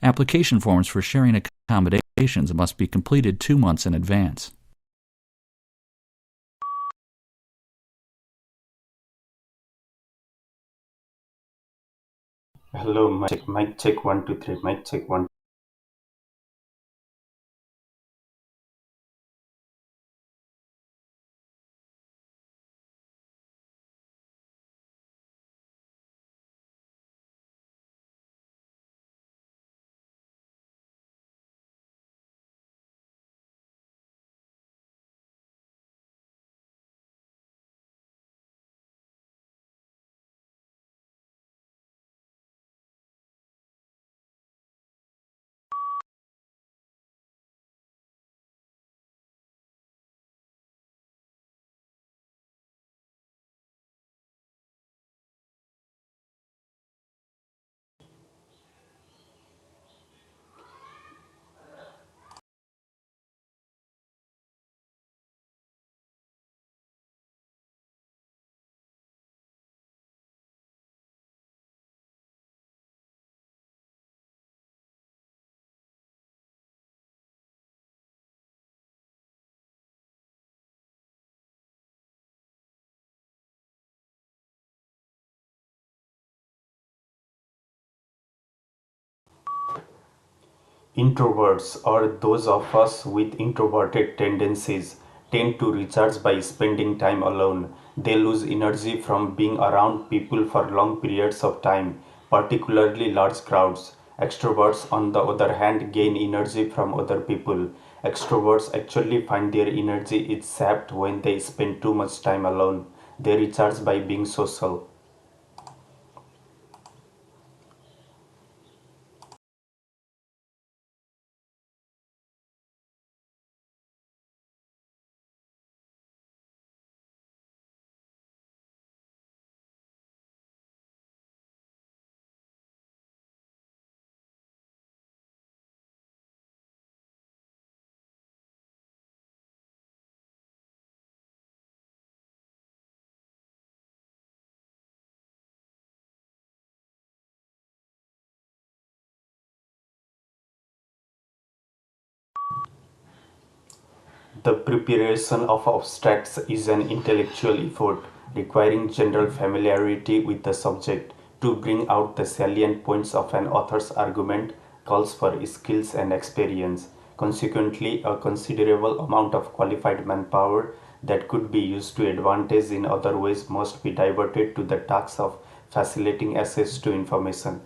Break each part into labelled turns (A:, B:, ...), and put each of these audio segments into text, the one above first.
A: Application forms for sharing accommodations must be completed 2 months in advance.
B: Hello, mic check 1 2 3, mic check 1. Introverts, or those of us with introverted tendencies, tend to recharge by spending time alone. They lose energy from being around people for long periods of time, particularly large crowds. Extroverts, on the other hand, gain energy from other people. Extroverts actually find their energy is sapped when they spend too much time alone. They recharge by being social. The preparation of abstracts is an intellectual effort requiring general familiarity with the subject. To bring out the salient points of an author's argument calls for skills and experience. Consequently, a considerable amount of qualified manpower that could be used to advantage in other ways must be diverted to the task of facilitating access to information.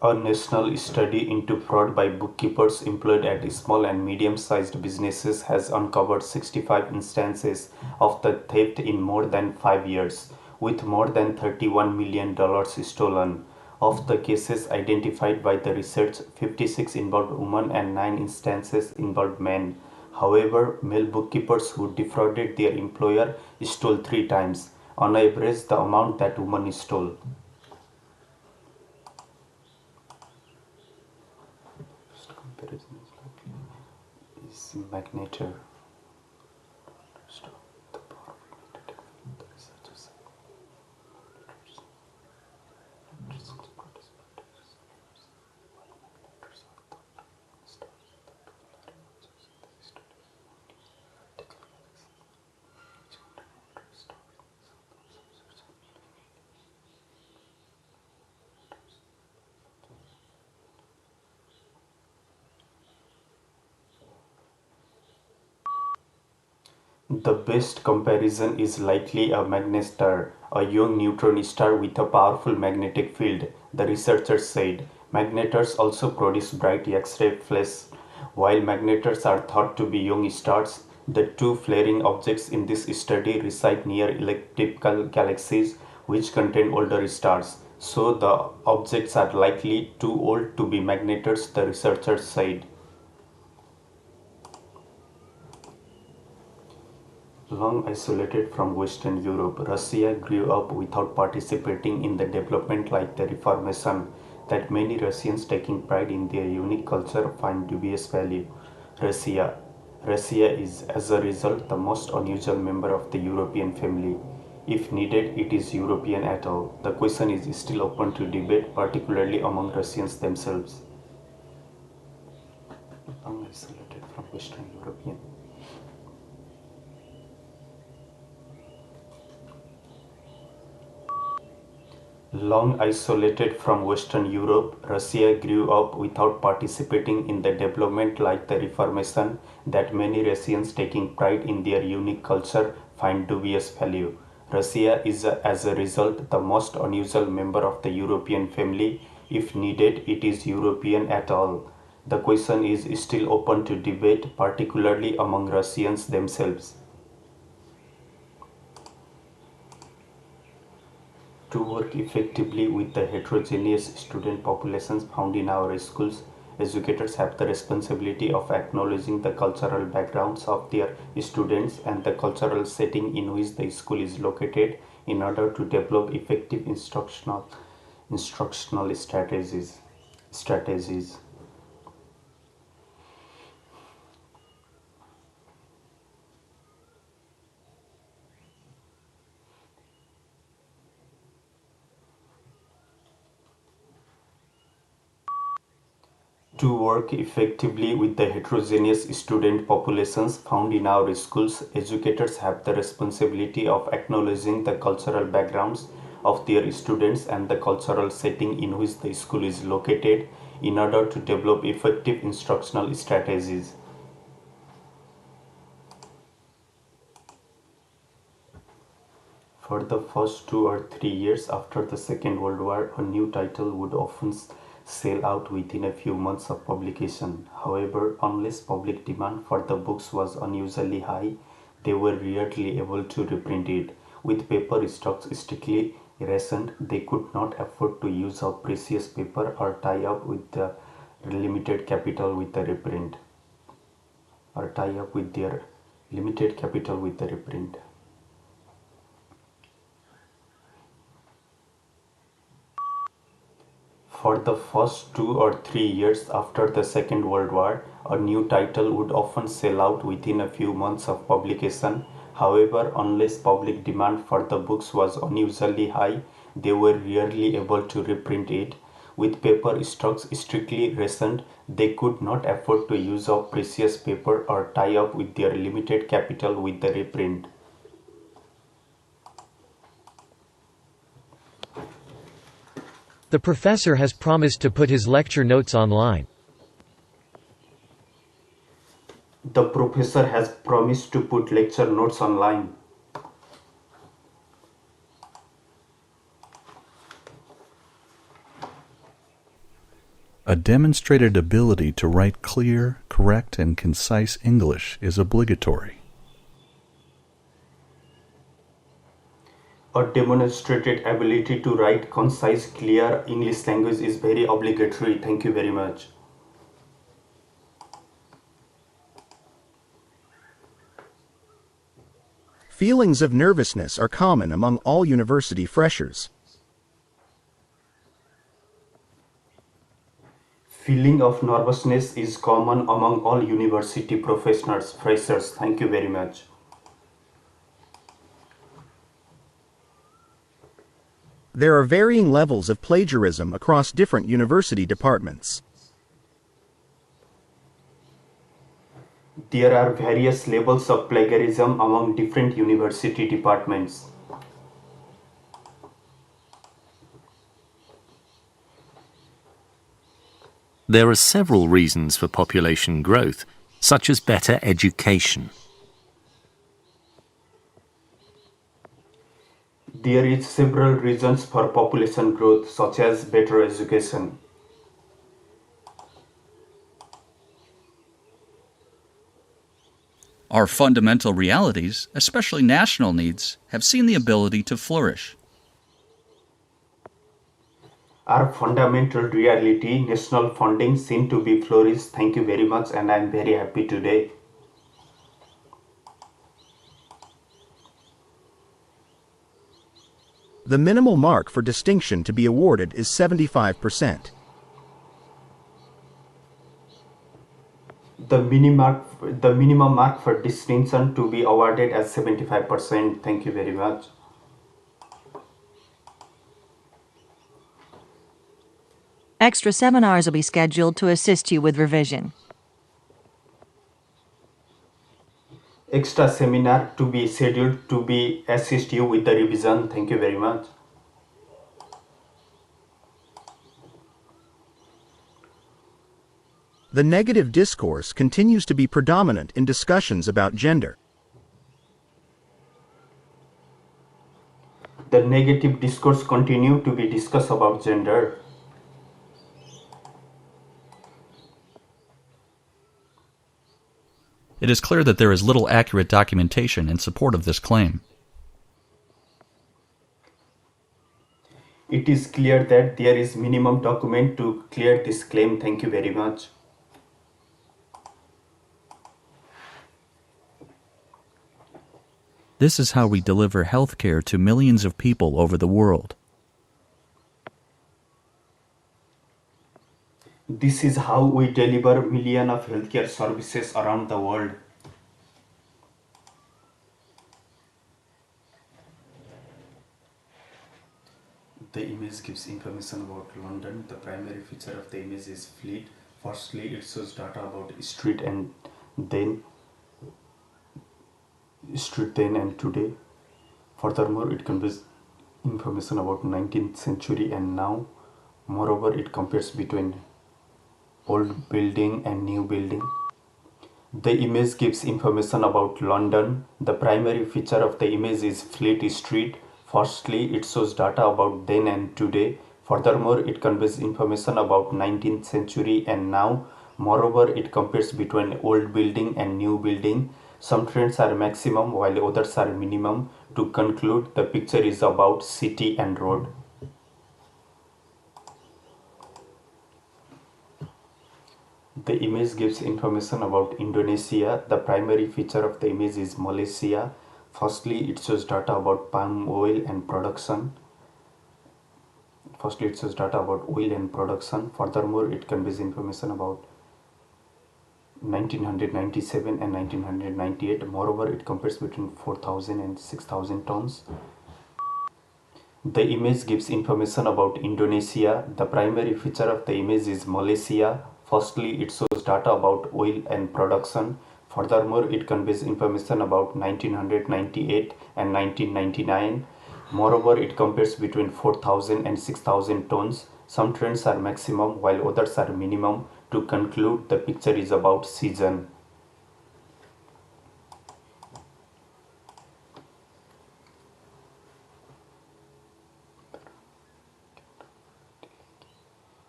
B: A national study into fraud by bookkeepers employed at small and medium-sized businesses has uncovered 65 instances of the theft in more than 5 years, with more than $31 million stolen. Of the cases identified by the research, 56 involved women and 9 instances involved men. However, male bookkeepers who defrauded their employer stole 3 times, on average, the amount that women stole. Comparison is likely is magnetar. Stop the power of magnetic field. The researchers recent participators while magnetars are thought stars that are large in the history vertical galaxies which contain water stars The best comparison is likely a magnestar, a young neutron star with a powerful magnetic field, the researchers said. Magnetars also produce bright X-ray flares. While magnetars are thought to be young stars, The two flaring objects in this study reside near elliptical galaxies which contain older stars, so the objects are likely too old to be magnetars, the researchers said. Long isolated from Western Europe, Russia grew up without participating in the development like the Reformation that many Russians taking pride in their unique culture find dubious value. Russia. Russia is, as a result, the most unusual member of the European family. If needed, it is European at all. The question is still open to debate, particularly among Russians themselves. Long isolated from Western European. Long isolated from Western Europe, Russia grew up without participating in the development like the Reformation that many Russians taking pride in their unique culture find dubious value. Russia is, as a result, the most unusual member of the European family. If needed, it is European at all. The question is still open to debate, particularly among Russians themselves. To work effectively with the heterogeneous student populations found in our schools, educators have the responsibility of acknowledging the cultural backgrounds of their students and the cultural setting in which the school is located in order to develop effective instructional strategies. To work effectively with the heterogeneous student populations found in our schools, educators have the responsibility of acknowledging the cultural backgrounds of their students and the cultural setting in which the school is located in order to develop effective instructional strategies. For the first 2 or 3 years after the Second World War, a new title would often sell out within a few months of publication. However, unless public demand for the books was unusually high, they were rarely able to reprint it. With paper stocks strictly rationed, they could not afford to use up precious paper or tie up with the limited capital with the reprint. Or tie up with their limited capital with the reprint. For the first 2 or 3 years after the Second World War, a new title would often sell out within a few months of publication. However, unless public demand for the books was unusually high, they were rarely able to reprint it. With paper stocks strictly rationed, they could not afford to use up precious paper or tie up with their limited capital with the reprint.
C: The professor has promised to put his lecture notes online.
B: The professor has promised to put lecture notes online.
A: A demonstrated ability to write clear, correct, and concise English is obligatory.
B: A demonstrated ability to write concise, clear English language is very obligatory. Thank you very much.
D: Feelings of nervousness are common among all university freshers.
B: Feeling of nervousness is common among all university professionals, freshers. Thank you very much.
D: There are varying levels of plagiarism across different university departments.
B: There are various levels of plagiarism among different university departments.
E: There are several reasons for population growth, such as better education.
B: There is several reasons for population growth, such as better education.
F: Our fundamental realities, especially national needs, have seen the ability to flourish.
B: Our fundamental reality, national funding, seem to be flourished. Thank you very much, and I am very happy today.
D: The minimal mark for distinction to be awarded is 75%.
B: The minimum mark for distinction to be awarded as 75%. Thank you very much.
G: Extra seminars will be scheduled to assist you with revision.
B: Extra seminar to be scheduled to be assist you with the revision. Thank you very much.
D: The negative discourse continues to be predominant in discussions about gender.
B: The negative discourse continue to be discussed about gender.
F: It is clear that there is little accurate documentation in support of this claim.
B: It is clear that there is minimum document to clear this claim. Thank you very much.
F: This is how we deliver health care to millions of people over the world.
B: This is how we deliver millions of healthcare services around the world. The image gives information about London. The primary feature of the image is fleet. Firstly, it shows data about street then and today. Furthermore, it conveys information about 19th century and now. Moreover, it compares between old building and new building. The image gives information about London. The primary feature of the image is Fleet Street. Firstly, it shows data about then and today. Furthermore, it conveys information about 19th century and now. Moreover, it compares between old building and new building. Some trends are maximum while others are minimum. To conclude, the picture is about city and road. The image gives information about Indonesia. The primary feature of the image is Malaysia. Firstly, it shows data about palm oil and production. Furthermore, it conveys information about 1997 and 1998. Moreover, it compares between 4,000 and 6,000 tons. The image gives information about Indonesia. The primary feature of the image is Malaysia. Firstly, it shows data about oil and production. Furthermore, it conveys information about 1998 and 1999. Moreover, it compares between 4,000 and 6,000 tons. Some trends are maximum while others are minimum. To conclude, the picture is about season.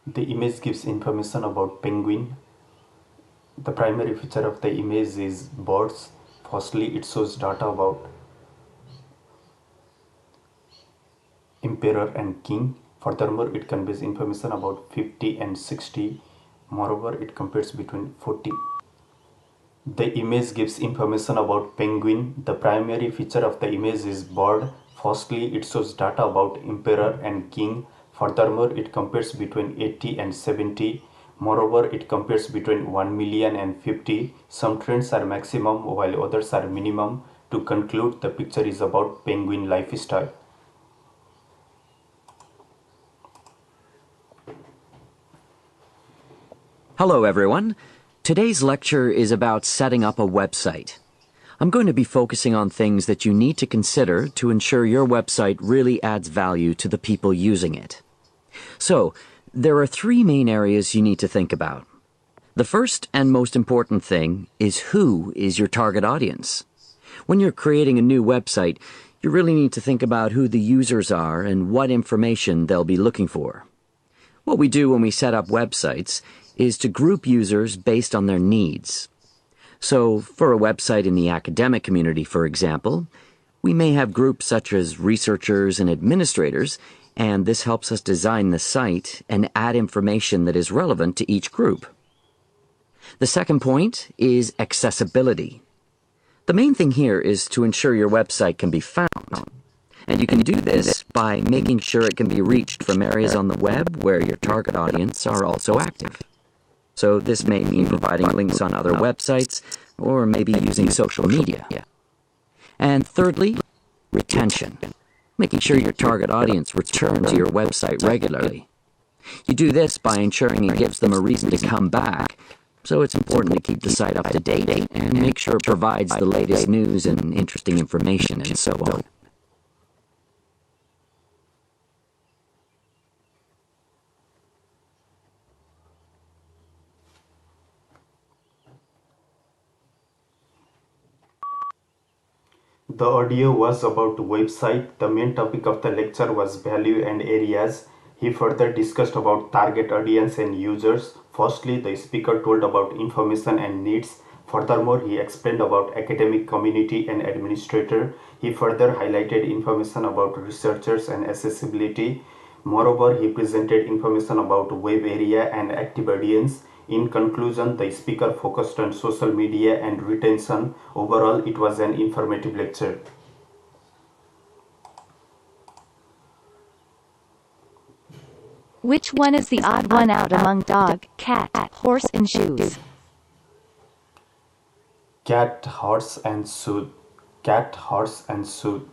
B: The image gives information about penguin. The primary feature of the image is birds. Firstly, it shows data about emperor and king. Furthermore, it conveys information about 50 and 60. Moreover, it compares between 40. The image gives information about penguin. The primary feature of the image is bird. Firstly, it shows data about emperor and king. Furthermore, it compares between 80 and 70. Moreover, it compares between 1 million and 50. Some trends are maximum while others are minimum. To conclude, the picture is about penguin lifestyle.
H: Hello everyone. Today's lecture is about setting up a website. I'm going to be focusing on things that you need to consider to ensure your website really adds value to the people using it. So, there are three main areas you need to think about. The first and most important thing is who is your target audience. When you're creating a new website, you really need to think about who the users are and what information they'll be looking for. What we do when we set up websites is to group users based on their needs. So, for a website in the academic community, for example, we may have groups such as researchers and administrators, and this helps us design the site and add information that is relevant to each group. The second point is accessibility. The main thing here is to ensure your website can be found. And you can do this by making sure it can be reached from areas on the web where your target audience are also active. So this may mean providing links on other websites, or maybe using social media. And thirdly, retention. Making sure your target audience return to your website regularly. You do this by ensuring it gives them a reason to come back, so it's important to keep the site up to date and make sure it provides the latest news and interesting information and so on.
B: The audio was about website. The main topic of the lecture was value and areas. He further discussed about target audience and users. Firstly, the speaker told about information and needs. Furthermore, he explained about academic community and administrator. He further highlighted information about researchers and accessibility. Moreover, he presented information about web area and active audience. In conclusion, the speaker focused on social media and retention. Overall, it was an informative lecture.
I: Which one is the odd one out among dog, cat, horse, and shoes?
B: Cat, horse, and shoe. Cat, horse, and shoe.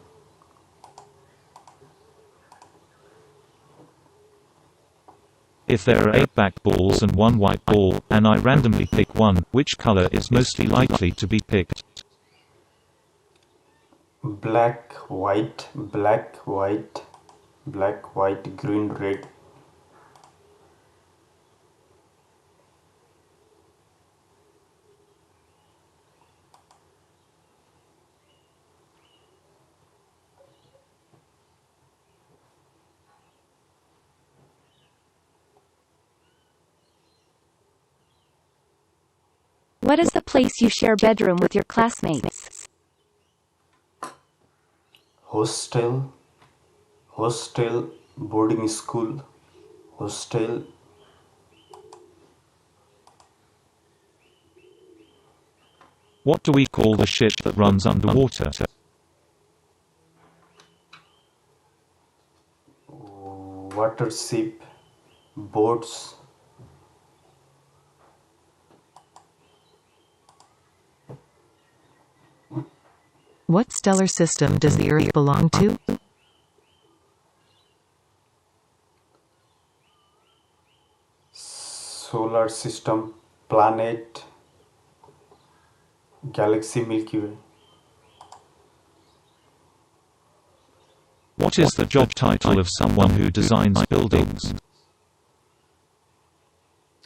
J: If there are 8 black balls and 1 white ball, and I randomly pick one, which color is mostly likely to be picked?
B: Black, white, black, white, black, white, green, red.
I: What is the place you share bedroom with your classmates?
B: Hostel, hostel, boarding school, hostel.
J: What do we call the ship that runs underwater?
B: Water ship, boats.
K: What stellar system does the Earth belong to?
B: Solar system, planet, galaxy, Milky Way.
J: What is the job title of someone who designs buildings?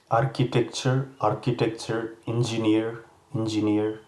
B: Architecture, architecture, engineer, engineer.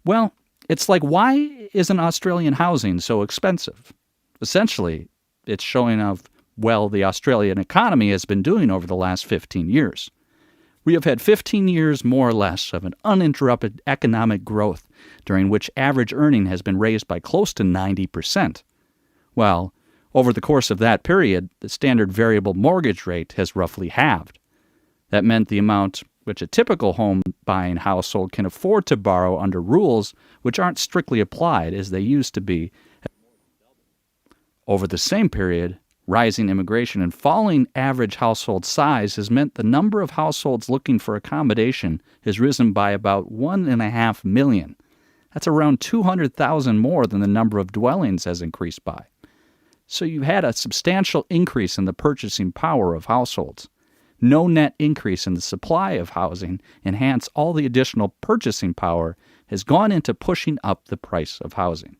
F: Well, it's like, why isn't Australian housing so expensive? Essentially, it's showing of, well, the Australian economy has been doing over the last 15 years. We have had 15 years, more or less, of an uninterrupted economic growth, during which average earning has been raised by close to 90%. Well, over the course of that period, the standard variable mortgage rate has roughly halved. That meant the amount which a typical home-buying household can afford to borrow under rules which aren't strictly applied as they used to be. Over the same period, rising immigration and falling average household size has meant the number of households looking for accommodation has risen by about 1.5 million. That's around 200,000 more than the number of dwellings has increased by. So you've had a substantial increase in the purchasing power of households. No net increase in the supply of housing, and hence all the additional purchasing power has gone into pushing up the price of housing.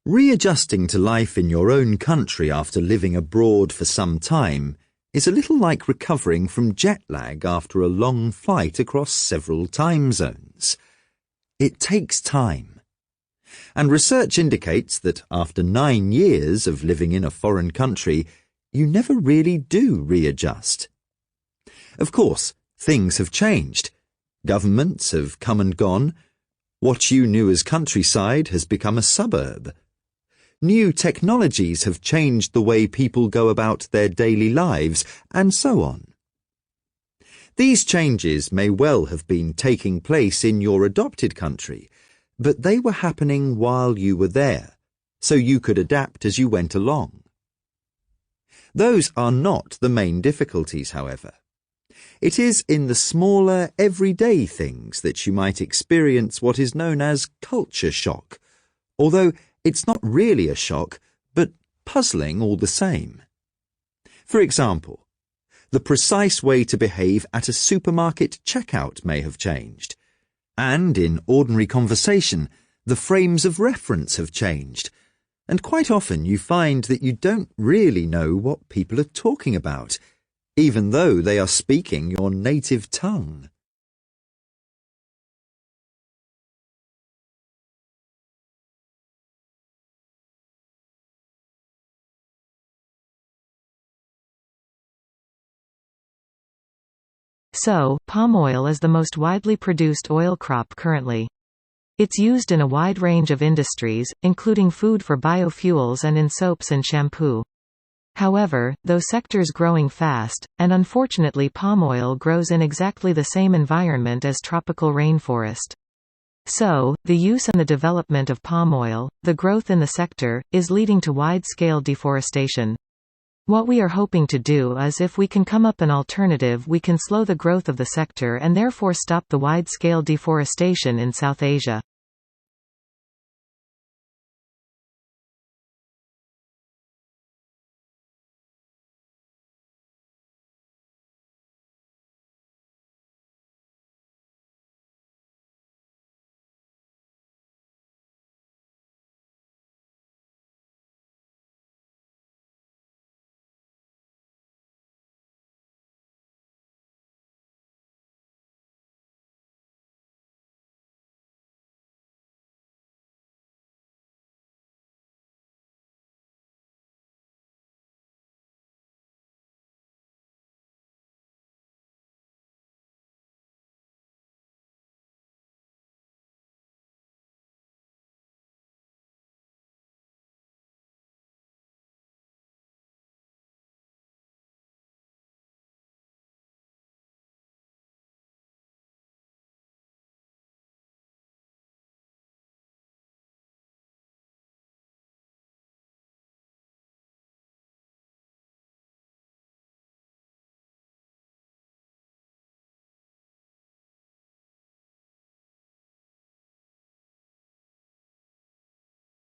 L: Readjusting to life in your own country after living abroad for some time is a little like recovering from jet lag after a long flight across several time zones. It takes time. And research indicates that after 9 years of living in a foreign country, you never really do readjust. Of course, things have changed. Governments have come and gone. What you knew as countryside has become a suburb. New technologies have changed the way people go about their daily lives, and so on. These changes may well have been taking place in your adopted country, but they were happening while you were there, so you could adapt as you went along. Those are not the main difficulties, however. It is in the smaller, everyday things that you might experience what is known as culture shock, although it's not really a shock, but puzzling all the same. For example, the precise way to behave at a supermarket checkout may have changed, and in ordinary conversation, the frames of reference have changed, and quite often you find that you don't really know what people are talking about, even though they are speaking your native tongue.
K: So, palm oil is the most widely produced oil crop currently. It's used in a wide range of industries, including food for biofuels and in soaps and shampoo. However, those sectors growing fast, and unfortunately palm oil grows in exactly the same environment as tropical rainforest. So, the use and the development of palm oil, the growth in the sector, is leading to wide-scale deforestation. What we are hoping to do is if we can come up an alternative we can slow the growth of the sector and therefore stop the wide-scale deforestation in South Asia.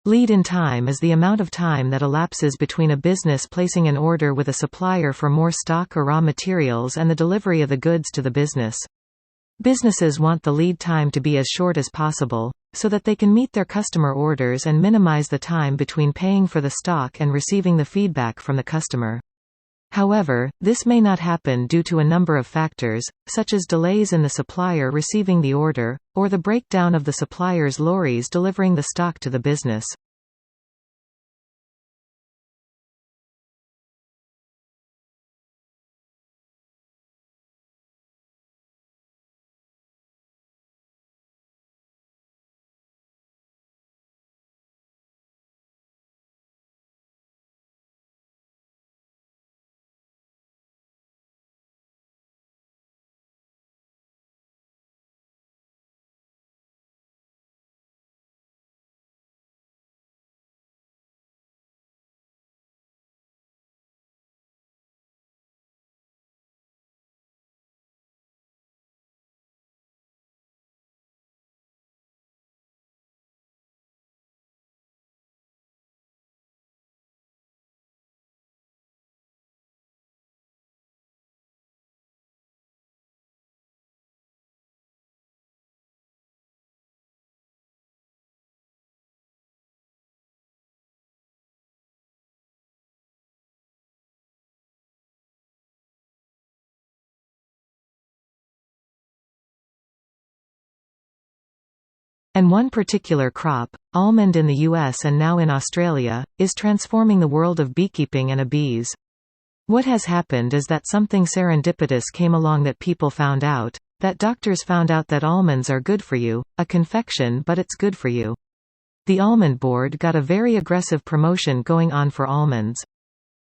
K: Lead in time is the amount of time that elapses between a business placing an order with a supplier for more stock or raw materials and the delivery of the goods to the business. Businesses want the lead time to be as short as possible, so that they can meet their customer orders and minimize the time between paying for the stock and receiving the feedback from the customer. However, this may not happen due to a number of factors, such as delays in the supplier receiving the order, or the breakdown of the supplier's lorries delivering the stock to the business. And one particular crop, almond in the US and now in Australia, is transforming the world of beekeeping and bees. What has happened is that something serendipitous came along that people found out, that doctors found out that almonds are good for you, a confection but it's good for you. The almond board got a very aggressive promotion going on for almonds.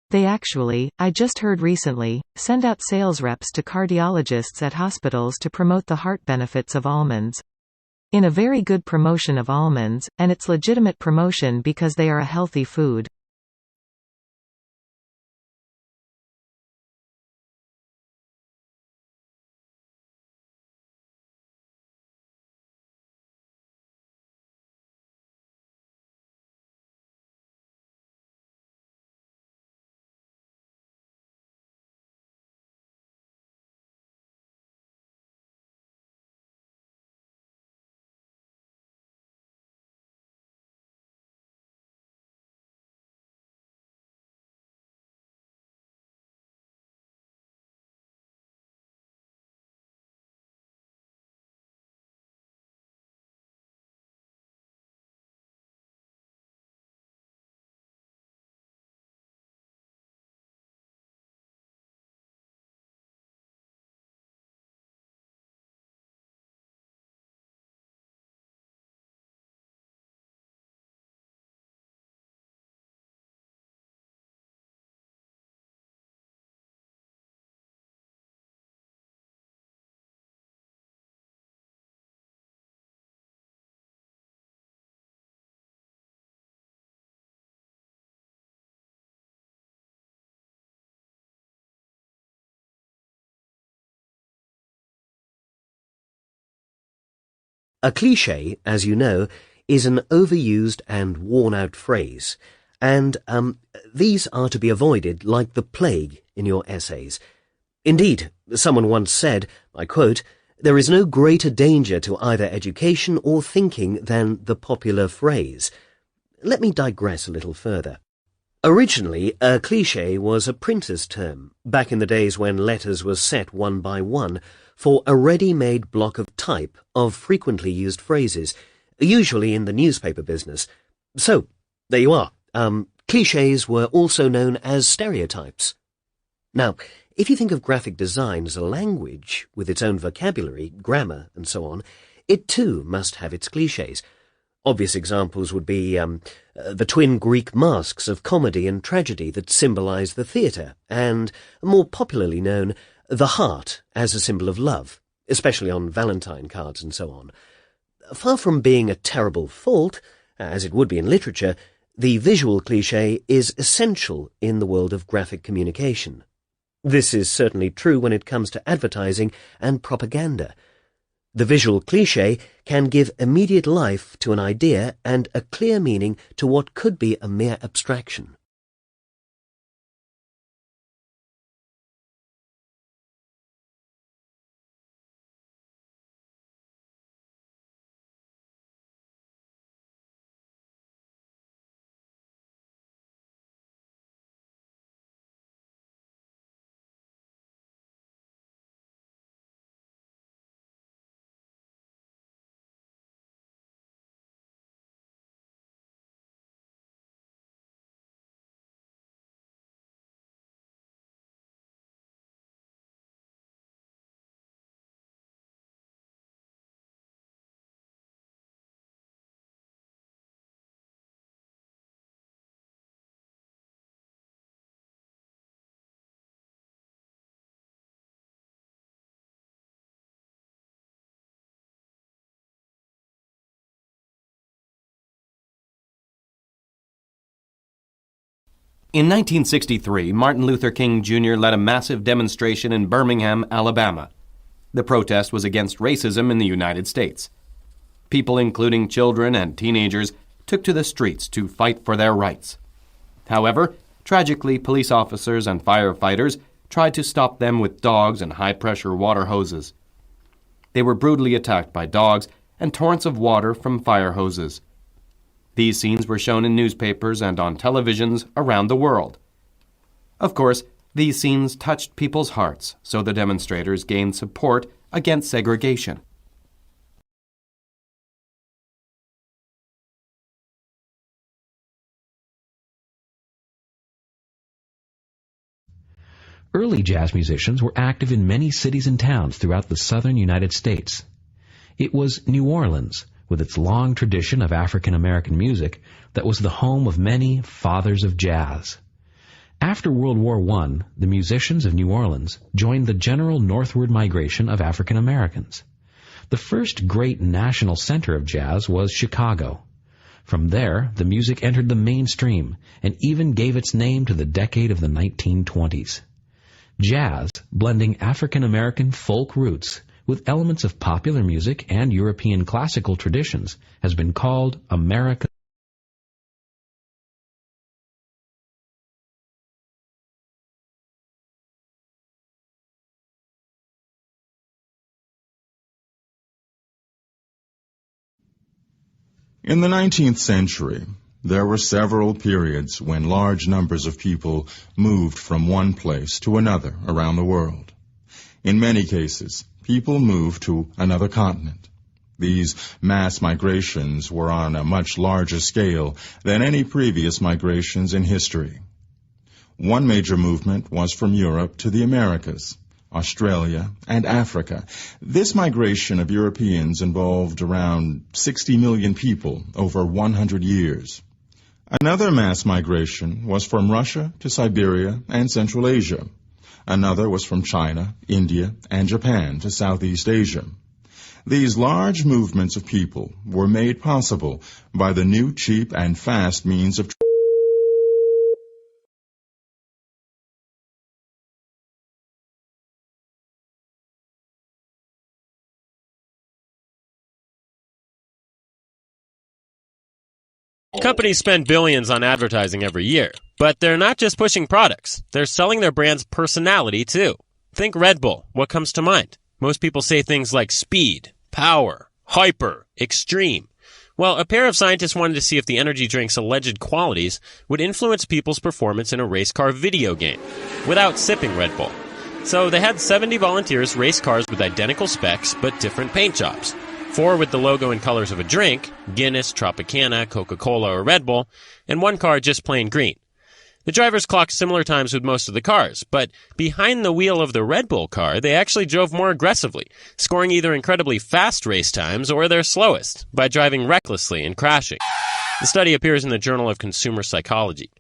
K: They actually, I just heard recently, send out sales reps to cardiologists at hospitals to promote the heart benefits of almonds. In a very good promotion of almonds, and it's legitimate promotion because they are a healthy food.
M: A cliché, as you know, is an overused and worn-out phrase, and these are to be avoided like the plague in your essays. Indeed, someone once said, I quote, "There is no greater danger to either education or thinking than the popular phrase." Let me digress a little further. Originally, a cliché was a printer's term, back in the days when letters were set one by one, for a ready-made block of type of frequently used phrases, usually in the newspaper business. So, there you are. Clichés were also known as stereotypes. Now, if you think of graphic design as a language, with its own vocabulary, grammar, and so on, it too must have its clichés. Obvious examples would be the twin Greek masks of comedy and tragedy that symbolize the theatre, and, more popularly known, the heart as a symbol of love, especially on Valentine cards and so on. Far from being a terrible fault, as it would be in literature, the visual cliché is essential in the world of graphic communication. This is certainly true when it comes to advertising and propaganda. The visual cliché can give immediate life to an idea and a clear meaning to what could be a mere abstraction.
N: In 1963, Martin Luther King Jr. led a massive demonstration in Birmingham, Alabama. The protest was against racism in the United States. People, including children and teenagers, took to the streets to fight for their rights. However, tragically, police officers and firefighters tried to stop them with dogs and high-pressure water hoses. They were brutally attacked by dogs and torrents of water from fire hoses. These scenes were shown in newspapers and on televisions around the world. Of course, these scenes touched people's hearts, so the demonstrators gained support against segregation.
O: Early jazz musicians were active in many cities and towns throughout the southern United States. It was New Orleans, with its long tradition of African American music, that was the home of many fathers of jazz. After World War I, the musicians of New Orleans joined the general northward migration of African Americans. The first great national center of jazz was Chicago. From there, the music entered the mainstream and even gave its name to the decade of the 1920s. Jazz, blending African American folk roots with elements of popular music and European classical traditions, has been called America's
P: In the 19th century, there were several periods when large numbers of people moved from one place to another around the world. In many cases, people moved to another continent. These mass migrations were on a much larger scale than any previous migrations in history. One major movement was from Europe to the Americas, Australia, and Africa. This migration of Europeans involved around 60 million people over 100 years. Another mass migration was from Russia to Siberia and Central Asia. Another was from China, India, and Japan to Southeast Asia. These large movements of people were made possible by the new, cheap, and fast means of
Q: Companies spend billions on advertising every year, but they're not just pushing products. They're selling their brand's personality, too. Think Red Bull. What comes to mind? Most people say things like speed, power, hyper, extreme. Well, a pair of scientists wanted to see if the energy drink's alleged qualities would influence people's performance in a race car video game without sipping Red Bull. So they had 70 volunteers race cars with identical specs but different paint jobs. 4 with the logo and colors of a drink, Guinness, Tropicana, Coca-Cola, or Red Bull, and 1 car just plain green. The drivers clocked similar times with most of the cars, but behind the wheel of the Red Bull car, they actually drove more aggressively, scoring either incredibly fast race times or their slowest, by driving recklessly and crashing. The study appears in the Journal of Consumer Psychology.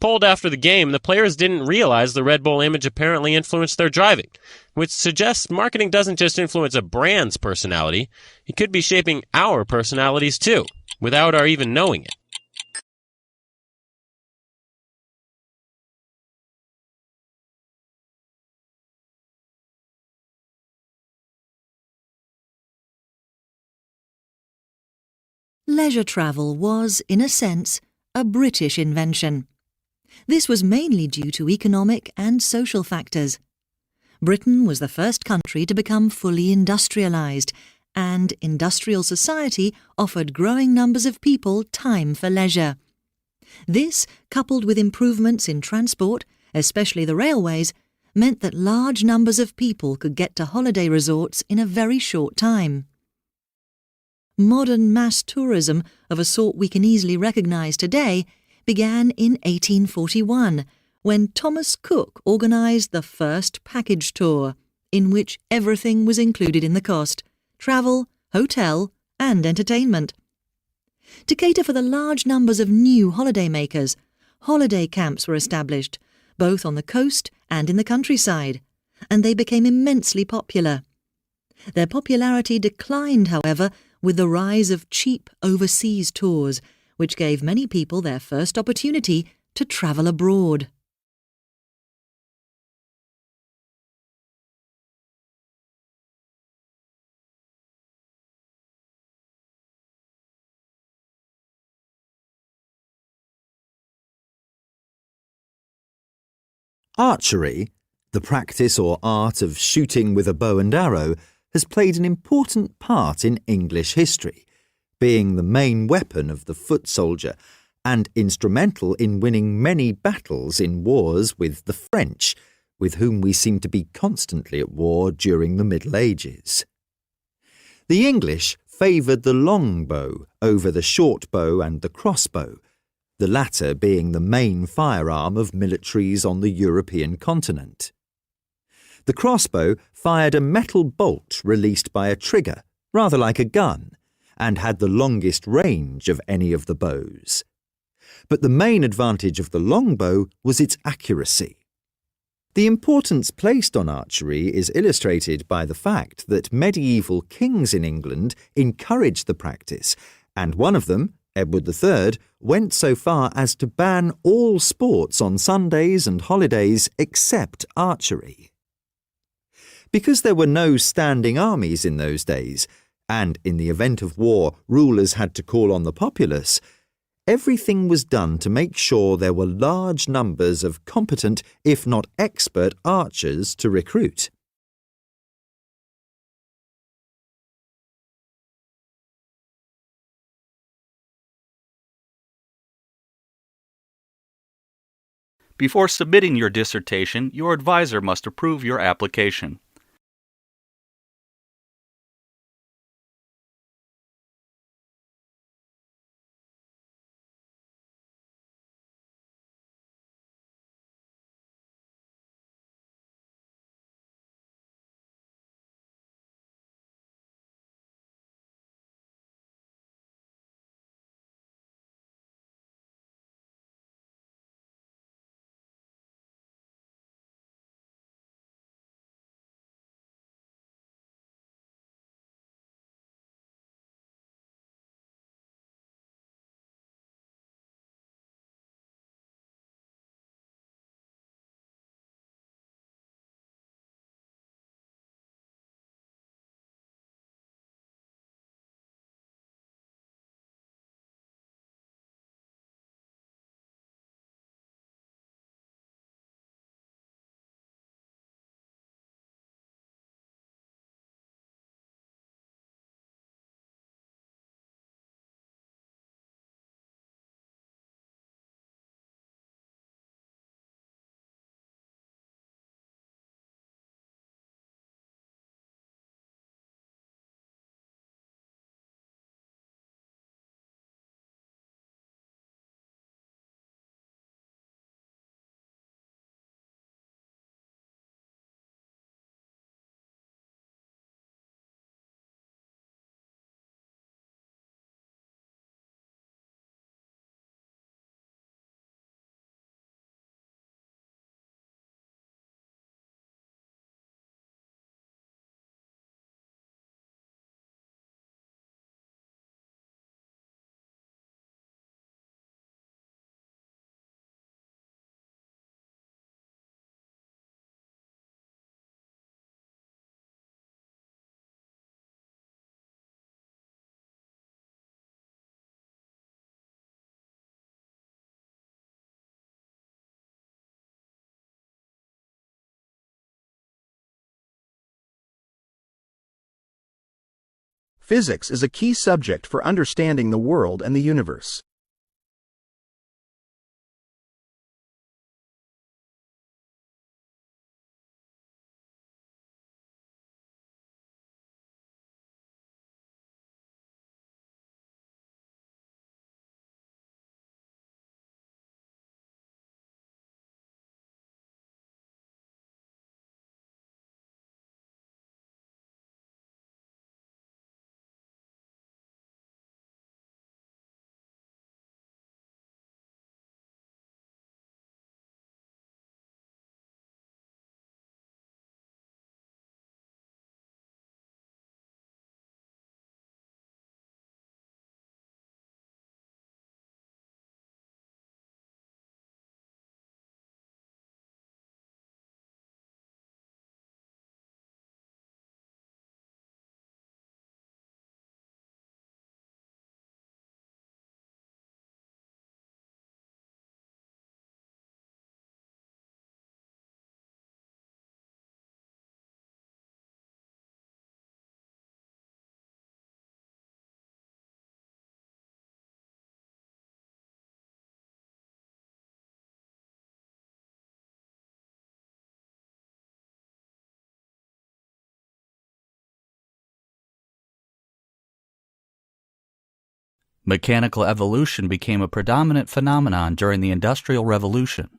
Q: Polled after the game, the players didn't realize the Red Bull image apparently influenced their driving, which suggests marketing doesn't just influence a brand's personality, it could be shaping our personalities too, without our even knowing it.
G: Leisure travel was, in a sense, a British invention. This was mainly due to economic and social factors. Britain was the first country to become fully industrialised, and industrial society offered growing numbers of people time for leisure. This, coupled with improvements in transport, especially the railways, meant that large numbers of people could get to holiday resorts in a very short time. Modern mass tourism, of a sort we can easily recognise today, began in 1841, when Thomas Cook organised the first package tour, in which everything was included in the cost: travel, hotel, and entertainment. To cater for the large numbers of new holidaymakers, holiday camps were established, both on the coast and in the countryside, and they became immensely popular. Their popularity declined, however, with the rise of cheap overseas tours, which gave many people their first opportunity to travel abroad.
L: Archery, the practice or art of shooting with a bow and arrow, has played an important part in English history, being the main weapon of the foot soldier and instrumental in winning many battles in wars with the French, with whom we seem to be constantly at war during the Middle Ages. The English favoured the long bow over the short bow and the crossbow, the latter being the main firearm of militaries on the European continent. The crossbow fired a metal bolt released by a trigger, rather like a gun, and had the longest range of any of the bows. But the main advantage of the longbow was its accuracy. The importance placed on archery is illustrated by the fact that medieval kings in England encouraged the practice, and one of them, Edward III, went so far as to ban all sports on Sundays and holidays except archery. Because there were no standing armies in those days, and in the event of war rulers had to call on the populace, everything was done to make sure there were large numbers of competent, if not expert, archers to recruit.
F: Before submitting your dissertation, your advisor must approve your application.
D: Physics is a key subject for understanding the world and the universe.
F: Mechanical evolution became a predominant phenomenon during the Industrial Revolution.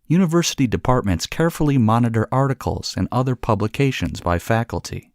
F: University departments carefully monitor articles and other publications by faculty.